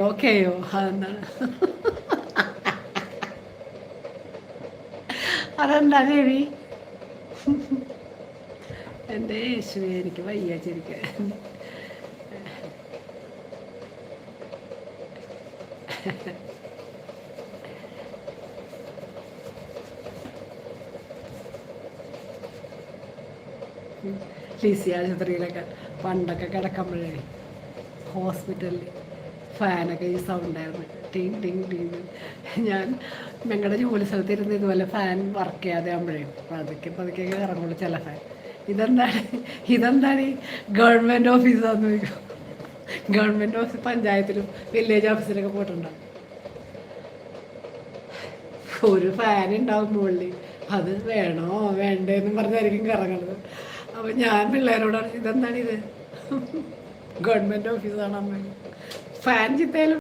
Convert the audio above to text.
ഓക്കെയോ അതെന്താണ് അതെന്താ ദേവി എൻ്റെ യേശുവേ എനിക്ക് വയ്യ ചിരിക്കാൻ ലിസി ആശുപത്രിയിലൊക്കെ പണ്ടൊക്കെ കിടക്കുമ്പോഴേ ഹോസ്പിറ്റലിൽ ഫാനൊക്കെ ഈ സൗണ്ടായിരുന്നു ടിങ് ടിങ് ടിങ് ഞാൻ ഞങ്ങളുടെ ജോലി സ്ഥലത്തിരുന്ന് ഇതുപോലെ ഫാൻ വർക്ക് ചെയ്യാതെ ആകുമ്പോഴേ പതുക്കെ പതുക്കെ ഇറങ്ങുള്ളൂ ചില ഫാൻ ഇതെന്താണ് ഗവൺമെൻറ് ഓഫീസാന്ന് ചോദിക്കും ഗവൺമെൻറ് ഓഫീസ് പഞ്ചായത്തിലും വില്ലേജ് ഓഫീസിലൊക്കെ പോയിട്ടുണ്ടാവും ഒരു ഫാൻ ഉണ്ടാവും മുകളിൽ അത് വേണോ വേണ്ടേന്നും പറഞ്ഞായിരിക്കും കറങ്ങുന്നത് അപ്പം ഞാൻ പിള്ളേരോട് ഇതെന്താണിത് ഗവൺമെൻറ് ഓഫീസാണ് അമ്മ ഫാൻ ചിത്തയിലും